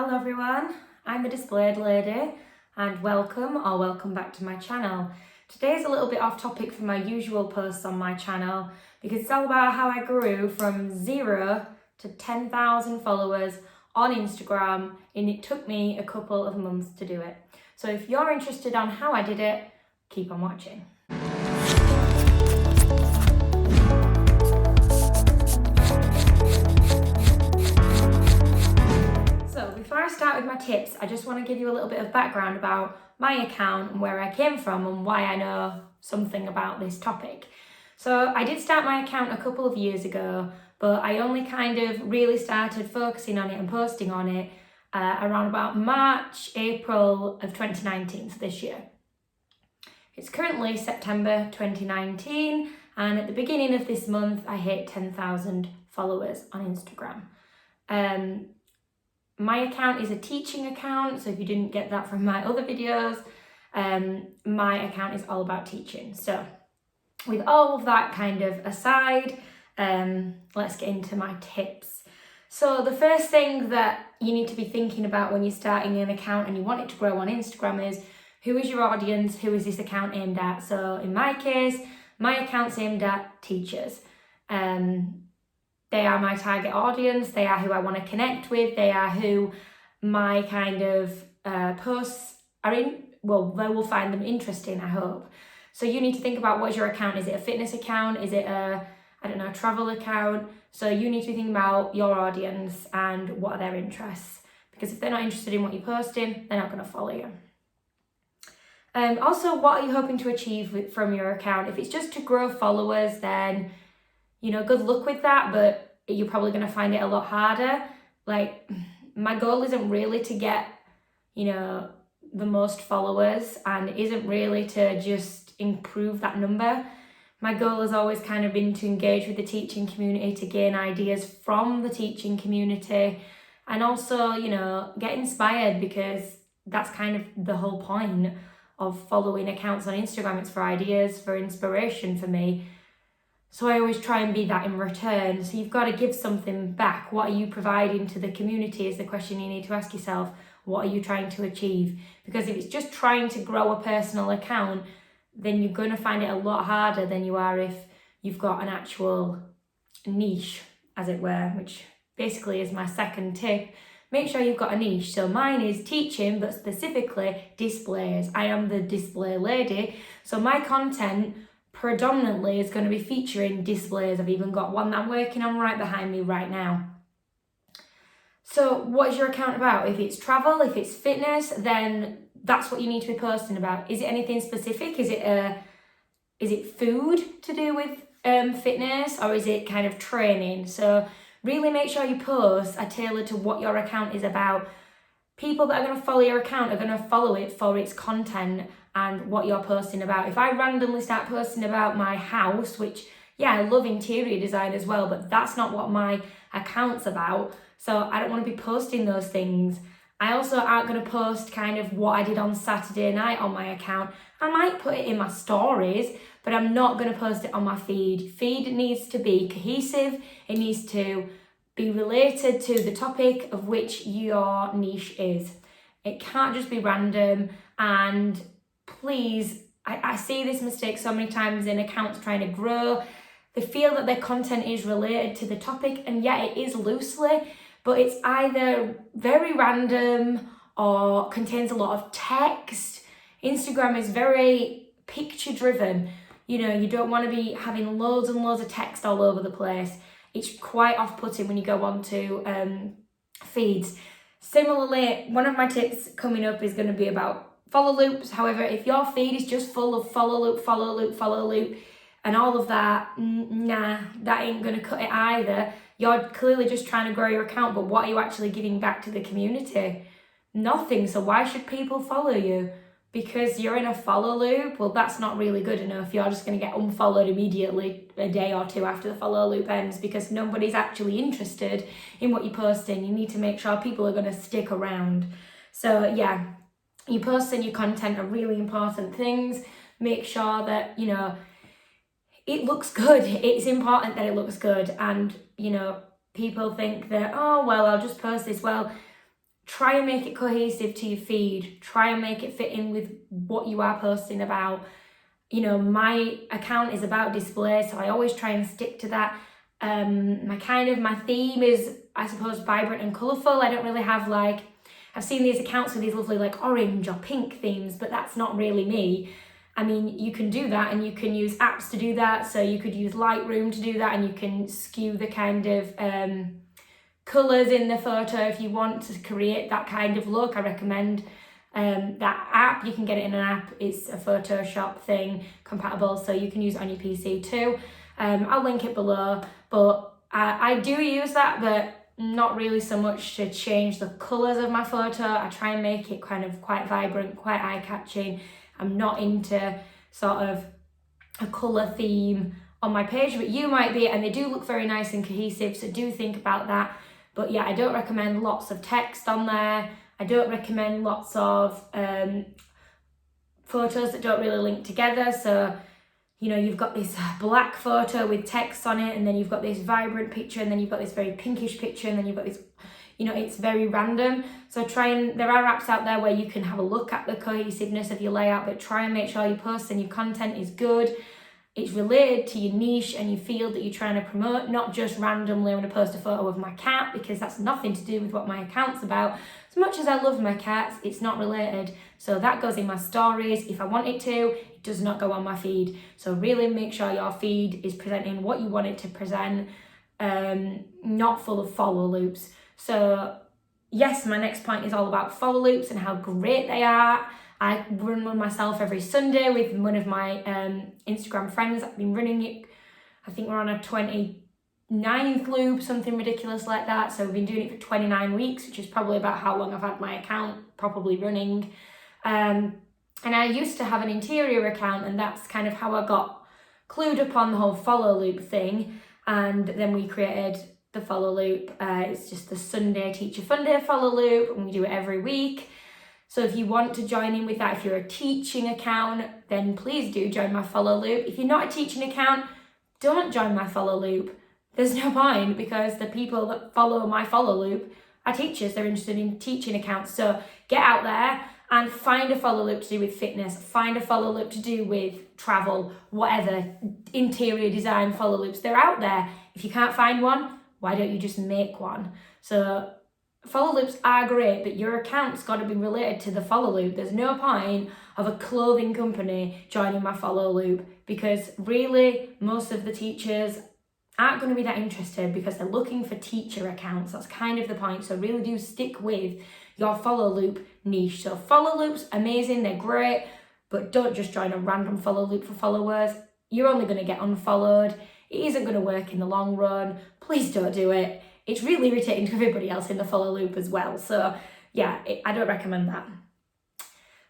Hello everyone, I'm the Displayed Lady and welcome back to my channel. Today is a little bit off topic from my usual posts on my channel because it's all about how I grew from 0 to 10,000 followers on Instagram, and it took me a couple of months to do it. So if you're interested on how I did it, keep on watching. Before I start with my tips, I just want to give you a little bit of background about my account and where I came from and why I know something about this topic. So I did start my account a couple of years ago, but I only kind of really started focusing on it and posting on it around about March, April of 2019, so this year. It's currently September 2019, and at the beginning of this month, I hit 10,000 followers on Instagram. My account is a teaching account, so if you didn't get that from my other videos, my account is all about teaching. So with all of that kind of aside, let's get into my tips. So the first thing that you need to be thinking about when you're starting an account and you want it to grow on Instagram is, who is your audience? Who is this account aimed at? So in my case, my account's aimed at teachers. They are my target audience, they are who I want to connect with, they are who my kind of posts are in, well, they will find them interesting, I hope. So you need to think about, what is your account? Is it a fitness account? Is it a travel account? So you need to be thinking about your audience and what are their interests. Because if they're not interested in what you're posting, they're not going to follow you. Also, what are you hoping to achieve from your account? If it's just to grow followers, then good luck with that, but you're probably going to find it a lot harder. Like, my goal isn't really to get, the most followers, and isn't really to just improve that number. My goal has always kind of been to engage with the teaching community, to gain ideas from the teaching community, and also, get inspired, because that's kind of the whole point of following accounts on Instagram. It's for ideas, for inspiration for me. So I always try and be that in return. So you've got to give something back. What are you providing to the community is the question you need to ask yourself. What are you trying to achieve? Because if it's just trying to grow a personal account, then you're going to find it a lot harder than you are if you've got an actual niche, as it were, which basically is my second tip. Make sure you've got a niche. So mine is teaching, but specifically displays. I am the display lady. So my content predominantly is going to be featuring displays. I've even got one that I'm working on right behind me right now. So what is your account about? If it's travel, if it's fitness, then that's what you need to be posting about. Is it anything specific? Is it food to do with fitness, or is it kind of training? So really make sure your posts are tailored to what your account is about. People that are going to follow your account are going to follow it for its content and what you're posting about. If I randomly start posting about my house, which, yeah, I love interior design as well, but that's not what my account's about. So I don't want to be posting those things. I also aren't going to post kind of what I did on Saturday night on my account. I might put it in my stories, but I'm not going to post it on my feed. Feed needs to be cohesive. It needs to be related to the topic of which your niche is. It can't just be random. And please, I see this mistake so many times in accounts trying to grow. They feel that their content is related to the topic, and yeah, it is loosely, but it's either very random or contains a lot of text. Instagram is very picture driven. You don't want to be having loads and loads of text all over the place. It's quite off-putting when you go on to feeds. Similarly, one of my tips coming up is going to be about follow loops. However, if your feed is just full of follow loop, and all of that, nah, that ain't going to cut it either. You're clearly just trying to grow your account, but what are you actually giving back to the community? Nothing. So why should people follow you? Because you're in a follow loop? Well, that's not really good enough. You're just going to get unfollowed immediately a day or two after the follow loop ends, because nobody's actually interested in what you're posting. You need to make sure people are going to stick around. So yeah, your posts and your content are really important things. Make sure that, it looks good. It's important that it looks good. And, people think that, oh, well, I'll just post this. Well, try and make it cohesive to your feed. Try and make it fit in with what you are posting about. You know, my account is about display, so I always try and stick to that. My theme is, I suppose, vibrant and colourful. I don't really have like, I've seen these accounts with these lovely like orange or pink themes, but that's not really me. I mean, you can do that, and you can use apps to do that. So you could use Lightroom to do that, and you can skew the kind of colours in the photo if you want to create that kind of look. I recommend that app. You can get it in an app. It's a Photoshop thing compatible, so you can use it on your PC too. I'll link it below, but I do use that, but not really so much to change the colours of my photo. I try and make it kind of quite vibrant, quite eye-catching. I'm not into sort of a colour theme on my page, but you might be, and they do look very nice and cohesive, so do think about that. But yeah, I don't recommend lots of text on there. I don't recommend lots of photos that don't really link together. So, you know, you've got this black photo with text on it, and then you've got this vibrant picture, and then you've got this very pinkish picture, and then you've got this, you know, it's very random. So there are apps out there where you can have a look at the cohesiveness of your layout, but try and make sure your posts and your content is good. It's related to your niche and your field that you're trying to promote, not just randomly I'm going to post a photo of my cat, because that's nothing to do with what my account's about. As much as I love my cats, it's not related. So that goes in my stories. If I want it to, it does not go on my feed. So really make sure your feed is presenting what you want it to present, not full of follow loops. So yes, my next point is all about follow loops and how great they are. I run one myself every Sunday with one of my Instagram friends. I've been running it, I think we're on a 29th loop, something ridiculous like that. So we've been doing it for 29 weeks, which is probably about how long I've had my account probably running. And I used to have an interior account, and that's kind of how I got clued upon the whole follow loop thing. And then we created the follow loop. It's just the Sunday Teacher Fun Day follow loop, and we do it every week. So if you want to join in with that, if you're a teaching account, then please do join my follow loop. If you're not a teaching account, don't join my follow loop. There's no point, because the people that follow my follow loop are teachers. They're interested in teaching accounts. So get out there and find a follow loop to do with fitness. Find a follow loop to do with travel, whatever, interior design follow loops. They're out there. If you can't find one, why don't you just make one? So follow loops are great, but your account's got to be related to the follow loop. There's no point of a clothing company joining my follow loop, because really most of the teachers aren't going to be that interested, because they're looking for teacher accounts. That's kind of the point. So really do stick with your follow loop niche. So follow loops, amazing, they're great, but don't just join a random follow loop for followers. You're only going to get unfollowed. It isn't going to work in the long run. Please don't do it. It's really irritating to everybody else in the follow loop as well. So yeah, I don't recommend that.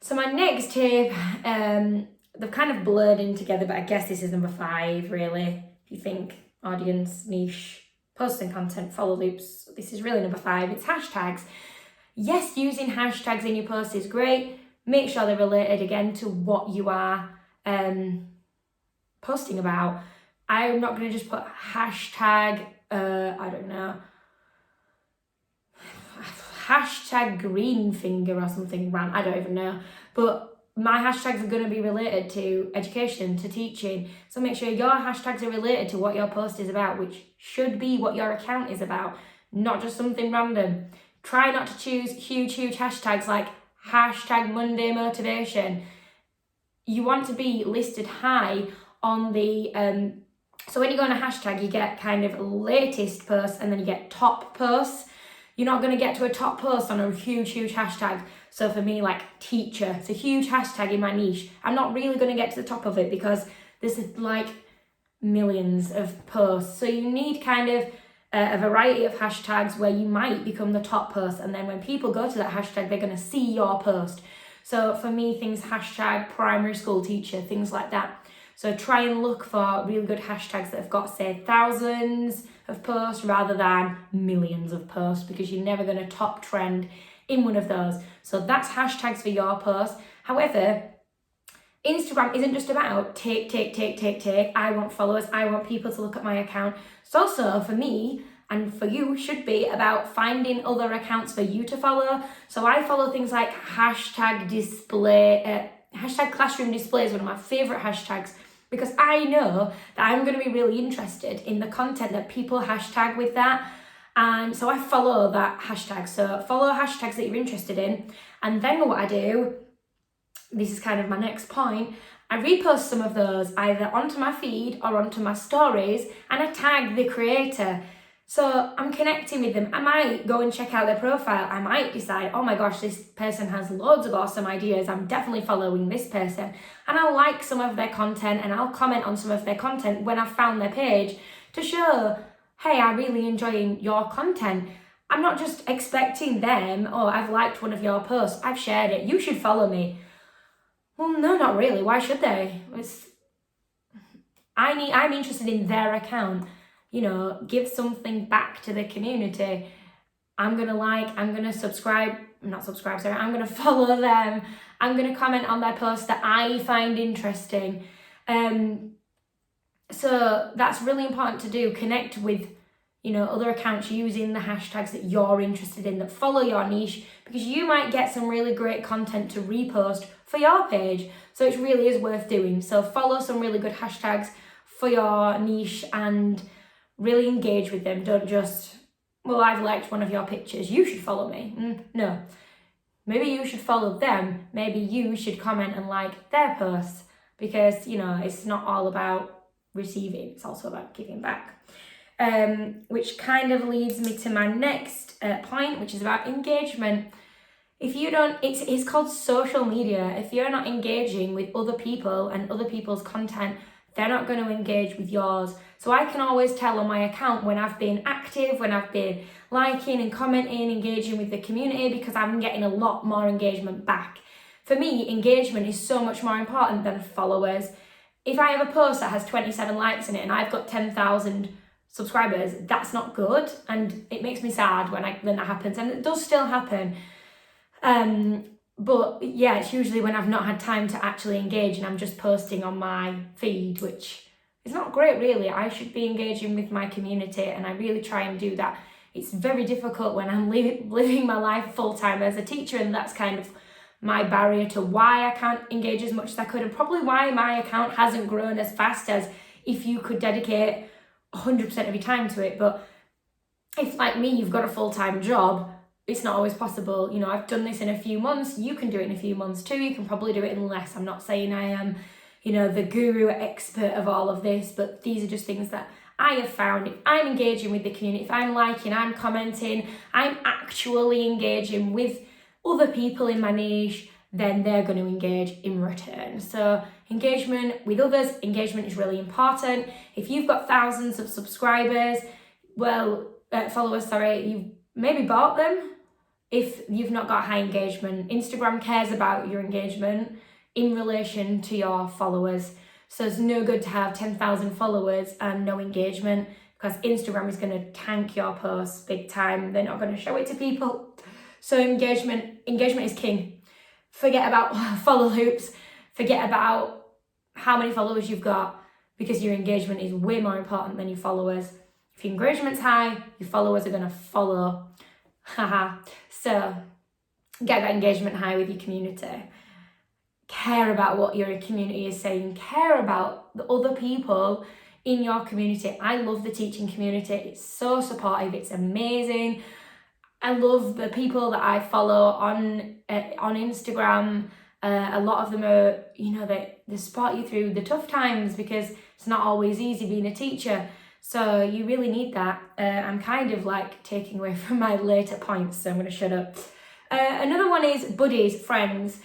So my next tip, they've kind of blurred in together, but I guess this is number 5 really. If you think audience, niche, posting content, follow loops, this is really number 5. It's hashtags. Yes, using hashtags in your post is great. Make sure they're related again to what you are posting about. I'm not going to just put hashtag, I don't know, hashtag green finger or something random, I don't even know. But my hashtags are going to be related to education, to teaching. So make sure your hashtags are related to what your post is about, which should be what your account is about, not just something random. Try not to choose huge hashtags like hashtag Monday motivation. You want to be listed high on the, so when you go on a hashtag, you get kind of latest posts, and then you get top posts. You're not going to get to a top post on a huge hashtag. So for me, like teacher, it's a huge hashtag in my niche. I'm not really going to get to the top of it, because there's like millions of posts. So you need kind of a variety of hashtags where you might become the top post, and then when people go to that hashtag, they're going to see your post. So for me, things hashtag primary school teacher, things like that. So try and look for really good hashtags that have got, say, thousands of posts rather than millions of posts, because you're never going to top trend in one of those. So that's hashtags for your post. However, Instagram isn't just about take. I want followers. I want people to look at my account. It's also, for me, and for you should be about finding other accounts for you to follow. So I follow things like hashtag classroom display is one of my favorite hashtags, because I know that I'm going to be really interested in the content that people hashtag with that. And so I follow that hashtag. So follow hashtags that you're interested in. And then what I do, this is kind of my next point, I repost some of those either onto my feed or onto my stories, and I tag the creator. So I'm connecting with them. I might go and check out their profile. I might decide, oh my gosh, this person has loads of awesome ideas. I'm definitely following this person. And I'll like some of their content, and I'll comment on some of their content when I've found their page to show, hey, I'm really enjoying your content. I'm not just expecting them, oh, I've liked one of your posts, I've shared it, you should follow me. Well, no, not really. Why should they? I'm interested in their account. You know, give something back to the community. I'm going to subscribe, I'm going to follow them. I'm going to comment on their posts that I find interesting. So that's really important to do. Connect with, you know, other accounts using the hashtags that you're interested in, that follow your niche, because you might get some really great content to repost for your page. So it really is worth doing. So follow some really good hashtags for your niche and really engage with them. Don't just, well, I've liked one of your pictures, you should follow me. No. Maybe you should follow them. Maybe you should comment and like their posts, because, you know, it's not all about receiving, it's also about giving back. Which kind of leads me to my next point, which is about engagement. If you don't, it's called social media. If you're not engaging with other people and other people's content, they're not going to engage with yours. So I can always tell on my account when I've been active, when I've been liking and commenting, engaging with the community, because I'm getting a lot more engagement back. For me, engagement is so much more important than followers. If I have a post that has 27 likes in it and I've got 10,000 subscribers, that's not good, and it makes me sad when that happens, and it does still happen. But yeah, it's usually when I've not had time to actually engage and I'm just posting on my feed, which is not great really. I should be engaging with my community, and I really try and do that. It's very difficult when I'm living my life full-time as a teacher, and that's kind of my barrier to why I can't engage as much as I could, and probably why my account hasn't grown as fast as if you could dedicate 100% of your time to it. But if, like me, you've got a full-time job, it's not always possible. You know, I've done this in a few months, you can do it in a few months too, you can probably do it in less. I'm not saying I am, you know, the guru expert of all of this, but these are just things that I have found. If I'm engaging with the community, if I'm liking, I'm commenting, I'm actually engaging with other people in my niche, then they're going to engage in return. So engagement with others, engagement is really important. If you've got thousands of subscribers, followers, you've maybe bought them. If you've not got high engagement, Instagram cares about your engagement in relation to your followers. So it's no good to have 10,000 followers and no engagement, because Instagram is going to tank your posts big time. They're not going to show it to people. So engagement is king. Forget about follow loops. Forget about how many followers you've got, because your engagement is way more important than your followers. If your engagement's high, your followers are going to follow. So get that engagement high with your community. Care about what your community is saying. Care about the other people in your community. I love the teaching community. It's so supportive. It's amazing. I love the people that I follow on Instagram. A lot of them are, you know, they support you through the tough times, because it's not always easy being a teacher. So you really need that. I'm kind of like taking away from my later points, so I'm going to shut up. Another one is buddies, friends.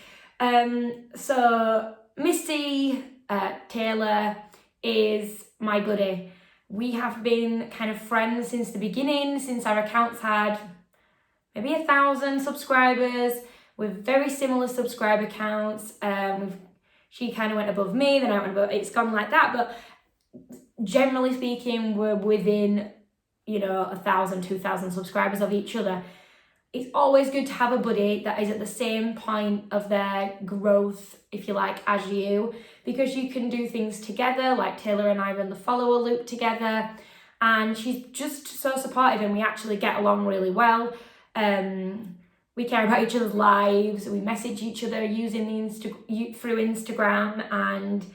So Misty Taylor is my buddy. We have been kind of friends since the beginning, since our accounts had maybe 1,000 subscribers with very similar subscriber counts. She kind of went above me, then I went above, it's gone like that, but generally speaking, we're within, you know, 1,000, 2,000 subscribers of each other. It's always good to have a buddy that is at the same point of their growth, if you like, as you, because you can do things together. Like Taylor and I run the follower loop together, and she's just so supportive, and we actually get along really well. We care about each other's lives. We message each other using through Instagram, and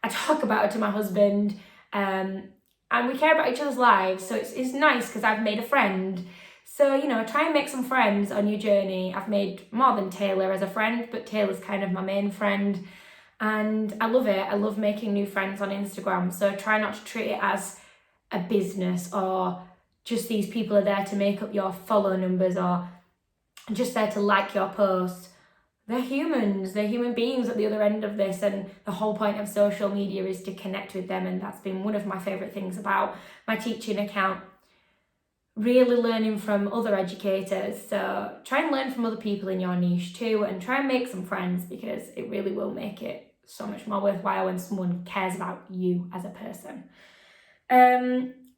I talk about it to my husband. And we care about each other's lives, so it's nice because I've made a friend. So, you know, try and make some friends on your journey. I've made more than Taylor as a friend, but Taylor's kind of my main friend, and I love it. I love making new friends on Instagram, so try not to treat it as a business or just these people are there to make up your follow numbers or just there to like your posts. They're humans, they're human beings at the other end of this, and the whole point of social media is to connect with them, and that's been one of my favourite things about my teaching account. Really learning from other educators, so try and learn from other people in your niche too, and try and make some friends, because it really will make it so much more worthwhile when someone cares about you as a person.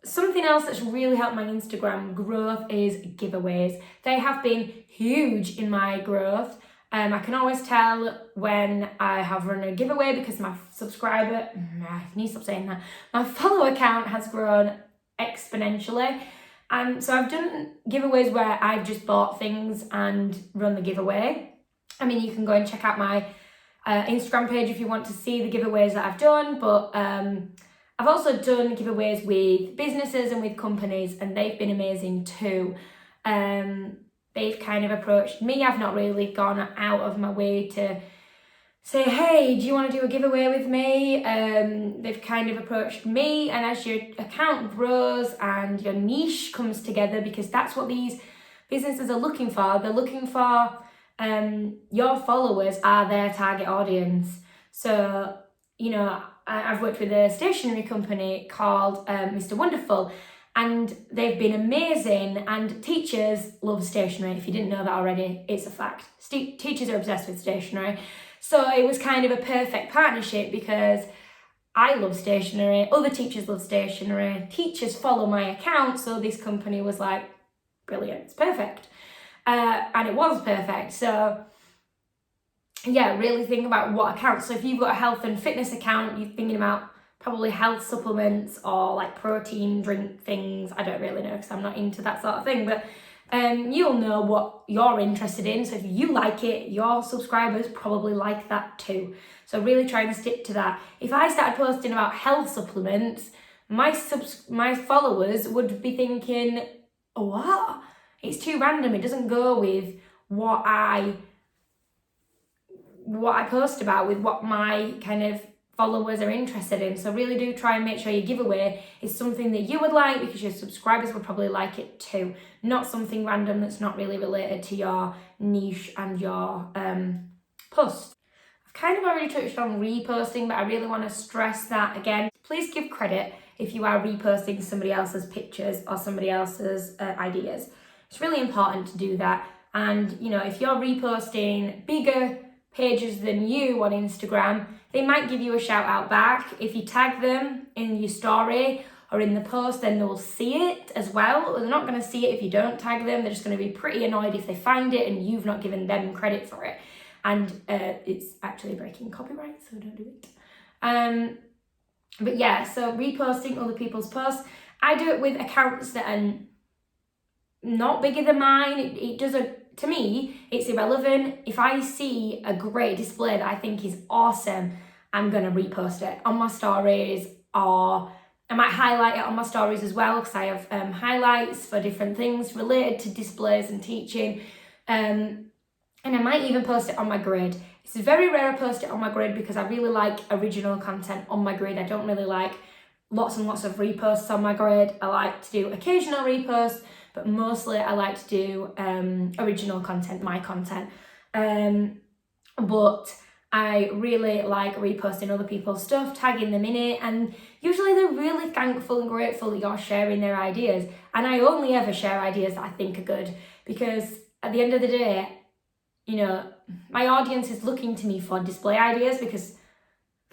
Something else that's really helped my Instagram growth is giveaways. They have been huge in my growth. I can always tell when I have run a giveaway because my subscriber, I need to stop saying that, my follower count has grown exponentially. So I've done giveaways where I've just bought things and run the giveaway. I mean, you can go and check out my Instagram page if you want to see the giveaways that I've done, but I've also done giveaways with businesses and with companies, and they've been amazing too. They've kind of approached me. I've not really gone out of my way to say, hey, do you want to do a giveaway with me? They've kind of approached me, and as your account grows and your niche comes together, because that's what these businesses are looking for. They're looking for your followers are their target audience. So, you know, I've worked with a stationery company called Mr. Wonderful, and they've been amazing, and teachers love stationery. If you didn't know that already, it's a fact. Teachers are obsessed with stationery. So it was kind of a perfect partnership because I love stationery, other teachers love stationery, teachers follow my account, so this company was like, brilliant, it's perfect. And it was perfect. So yeah, really think about what accounts. So if you've got a health and fitness account, you're thinking about probably health supplements or like protein drink things. I don't really know because I'm not into that sort of thing, but you'll know what you're interested in. So if you like it, your subscribers probably like that too. So really try and stick to that. If I started posting about health supplements, my followers would be thinking, what? It's too random. It doesn't go with what I post about, with what my kind of followers are interested in. So really do try and make sure your giveaway is something that you would like, because your subscribers would probably like it too. Not something random that's not really related to your niche and your post. I've kind of already touched on reposting, but I really want to stress that again. Please give credit if you are reposting somebody else's pictures or somebody else's ideas. It's really important to do that. And, you know, if you're reposting bigger pages than you on Instagram, they might give you a shout out back. If you tag them in your story or in the post, then they'll see it as well. They're not going to see it if you don't tag them. They're just going to be pretty annoyed if they find it and you've not given them credit for it. And it's actually breaking copyright, so don't do it. But yeah, so reposting other people's posts. I do it with accounts that are not bigger than mine. It doesn't, to me, it's irrelevant. If I see a great display that I think is awesome, I'm going to repost it on my stories, or I might highlight it on my stories as well, because I have highlights for different things related to displays and teaching. And I might even post it on my grid. It's very rare I post it on my grid because I really like original content on my grid. I don't really like lots and lots of reposts on my grid. I like to do occasional reposts, but mostly I like to do original content, my content. But I really like reposting other people's stuff, tagging them in it, and usually they're really thankful and grateful that you're sharing their ideas. And I only ever share ideas that I think are good, because at the end of the day, you know, my audience is looking to me for display ideas, because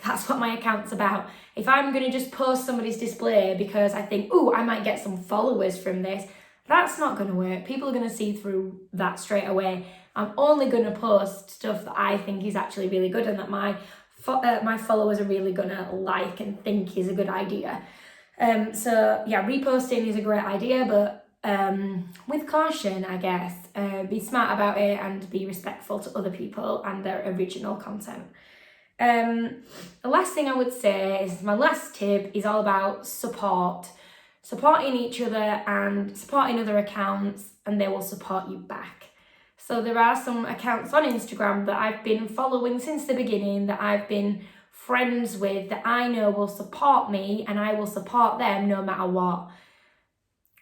that's what my account's about. If I'm going to just post somebody's display because I think, oh, I might get some followers from this, that's not going to work. People are going to see through that straight away. I'm only going to post stuff that I think is actually really good and that my followers are really going to like and think is a good idea. So yeah, reposting is a great idea, but with caution, I guess. Be smart about it and be respectful to other people and their original content. The last thing I would say is my last tip is all about support. Supporting each other and supporting other accounts, and they will support you back. So there are some accounts on Instagram that I've been following since the beginning, that I've been friends with, that I know will support me, and I will support them no matter what.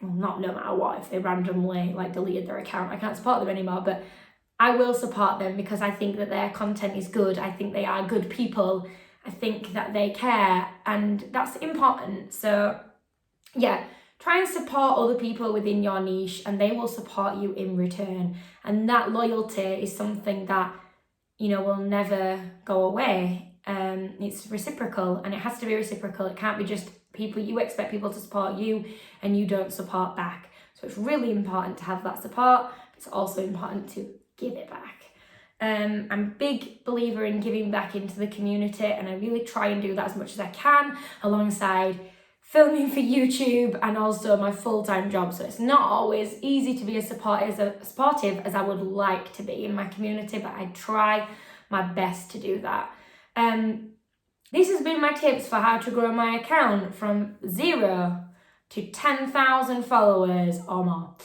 Well, not no matter what, if they randomly like deleted their account, I can't support them anymore, but I will support them because I think that their content is good. I think they are good people. I think that they care, and that's important. So yeah, try and support other people within your niche, and they will support you in return. And that loyalty is something that, you know, will never go away. It's reciprocal, and it has to be reciprocal. It can't be just you expect people to support you and you don't support back. So it's really important to have that support. It's also important to give it back. I'm a big believer in giving back into the community, and I really try and do that as much as I can alongside filming for YouTube and also my full-time job. So it's not always easy to be as supportive as I would like to be in my community, but I try my best to do that. This has been my tips for how to grow my account from 0 to 10,000 followers or more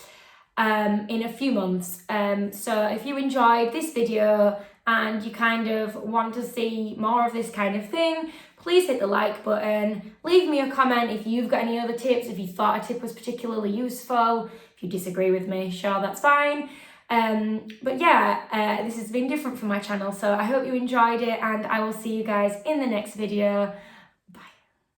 in a few months. So if you enjoyed this video and you kind of want to see more of this kind of thing, please hit the like button. Leave me a comment if you've got any other tips, if you thought a tip was particularly useful. If you disagree with me, sure, that's fine. But yeah, this has been different for my channel, so I hope you enjoyed it, and I will see you guys in the next video.